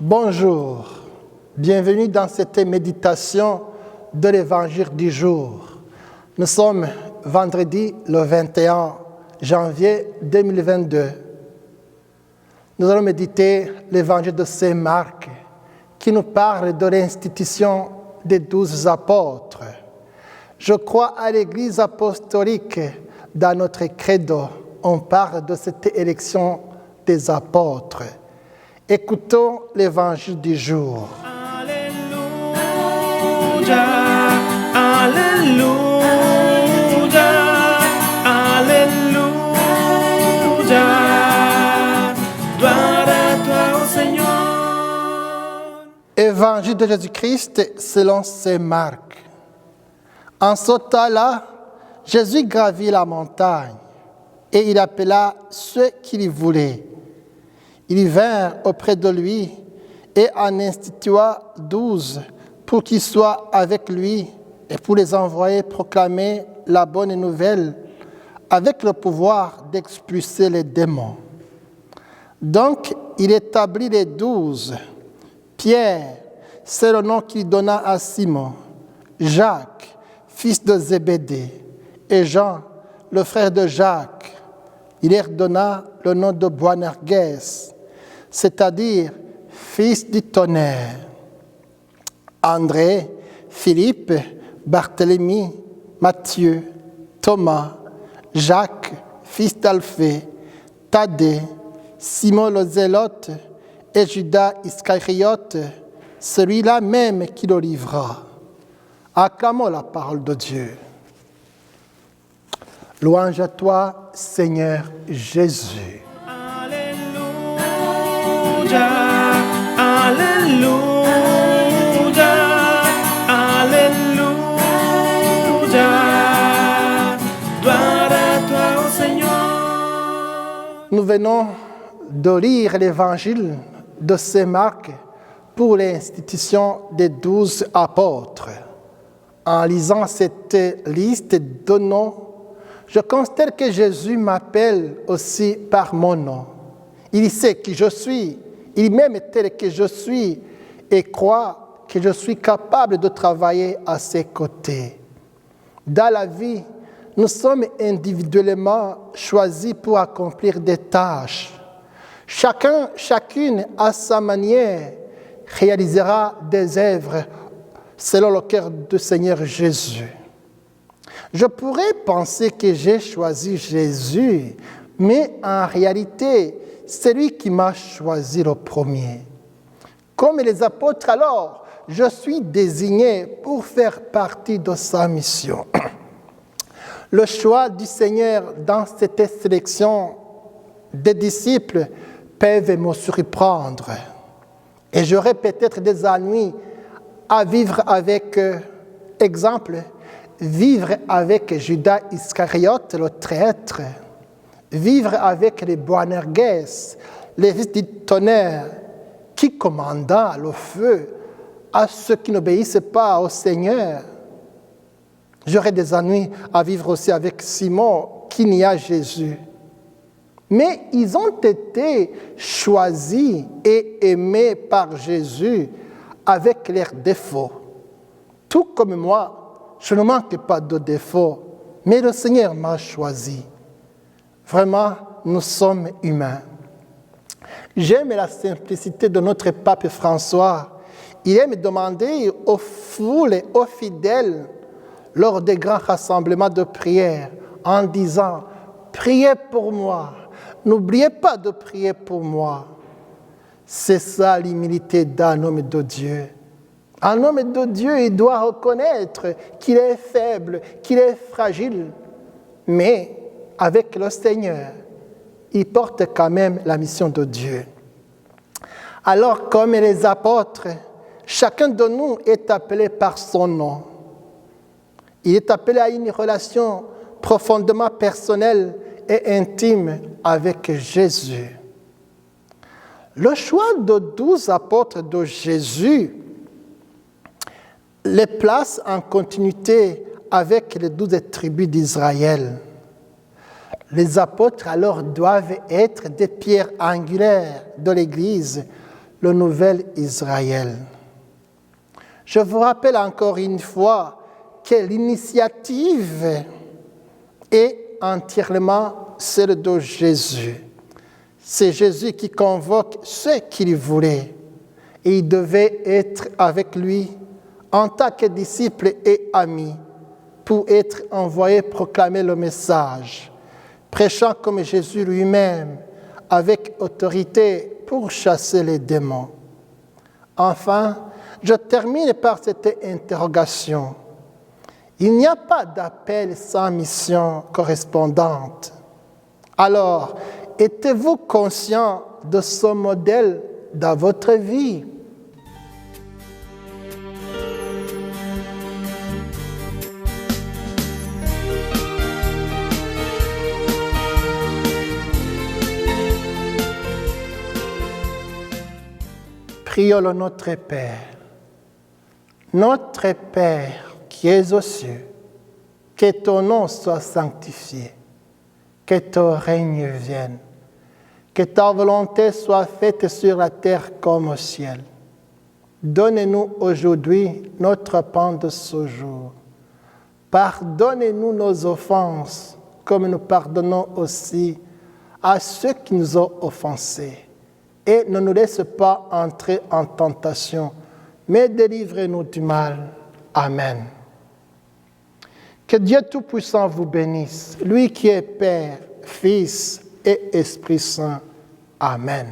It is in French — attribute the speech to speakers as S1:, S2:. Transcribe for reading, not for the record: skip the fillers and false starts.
S1: Bonjour, bienvenue dans cette méditation de l'Évangile du jour. Nous sommes vendredi le 21 janvier 2022. Nous allons méditer l'Évangile de Saint Marc qui nous parle de l'institution des 12 apôtres. Je crois à l'Église apostolique. Dans notre credo, on parle de cette élection des apôtres. Écoutons l'Évangile du jour.
S2: Alléluia, Alléluia, Alléluia. Gloire à toi, ô Seigneur.
S1: Évangile de Jésus-Christ selon saint Marc. En ce temps-là, Jésus gravit la montagne et il appela ceux qu'il voulait. Ils vinrent auprès de lui et en institua 12 pour qu'ils soient avec lui et pour les envoyer proclamer la bonne nouvelle avec le pouvoir d'expulser les démons. Donc, il établit les 12. Pierre, c'est le nom qu'il donna à Simon, Jacques, fils de Zébédée, et Jean, le frère de Jacques. Il leur donna le nom de Boanerges, c'est-à-dire fils du tonnerre. André, Philippe, Barthélemy, Matthieu, Thomas, Jacques, fils d'Alphée, Thaddée, Simon le Zélote et Judas Iscariote, celui-là même qui le livra. Acclamons la parole de Dieu. Louange à toi, Seigneur Jésus.
S2: Alléluia, Alléluia, Alléluia. Gloire à toi, ô Seigneur.
S1: Nous venons de lire l'Évangile de Saint Marc pour l'institution des 12 apôtres. En lisant cette liste de noms, je constate que Jésus m'appelle aussi par mon nom. Il sait qui je suis, il m'aime tel que je suis et croit que je suis capable de travailler à ses côtés. Dans la vie, nous sommes individuellement choisis pour accomplir des tâches. Chacune à sa manière réalisera des œuvres selon le cœur du Seigneur Jésus. Je pourrais penser que j'ai choisi Jésus, mais en réalité, c'est lui qui m'a choisi le premier. Comme les apôtres alors, je suis désigné pour faire partie de sa mission. Le choix du Seigneur dans cette sélection des disciples peuvent me surprendre. Et j'aurai peut-être des ennuis à vivre avec, exemple, vivre avec Judas Iscariote, le traître, vivre avec les Boanerges, les fils du tonnerre, qui commanda le feu à ceux qui n'obéissent pas au Seigneur. J'aurai des ennuis à vivre aussi avec Simon, qui nia Jésus. Mais ils ont été choisis et aimés par Jésus avec leurs défauts. Tout comme moi, je ne manque pas de défauts, mais le Seigneur m'a choisi. Vraiment, nous sommes humains. J'aime la simplicité de notre pape François. Il aime demander aux foules et aux fidèles, lors des grands rassemblements de prière, en disant « Priez pour moi, n'oubliez pas de prier pour moi ». C'est ça l'humilité d'un homme de Dieu. Un homme de Dieu, il doit reconnaître qu'il est faible, qu'il est fragile. Mais avec le Seigneur, il porte quand même la mission de Dieu. Alors, comme les apôtres, chacun de nous est appelé par son nom. Il est appelé à une relation profondément personnelle et intime avec Jésus. Le choix de 12 apôtres de Jésus les place en continuité avec les 12 tribus d'Israël. Les apôtres alors doivent être des pierres angulaires de l'Église, le nouvel Israël. Je vous rappelle encore une fois que l'initiative est entièrement celle de Jésus. C'est Jésus qui convoque ceux qu'il voulait. Et il devait être avec lui en tant que disciple et ami pour être envoyé proclamer le message, prêchant comme Jésus lui-même, avec autorité pour chasser les démons. Enfin, je termine par cette interrogation. Il n'y a pas d'appel sans mission correspondante. Alors, êtes-vous conscient de ce modèle dans votre vie? Prions le Notre Père. Notre Père qui es aux cieux, que ton nom soit sanctifié, que ton règne vienne, que ta volonté soit faite sur la terre comme au ciel. Donne-nous aujourd'hui notre pain de ce jour. Pardonnez-nous nos offenses, comme nous pardonnons aussi à ceux qui nous ont offensés. Et ne nous laisse pas entrer en tentation, mais délivre-nous du mal. Amen. Que Dieu Tout-Puissant vous bénisse, lui qui est Père, Fils et Esprit Saint. Amen.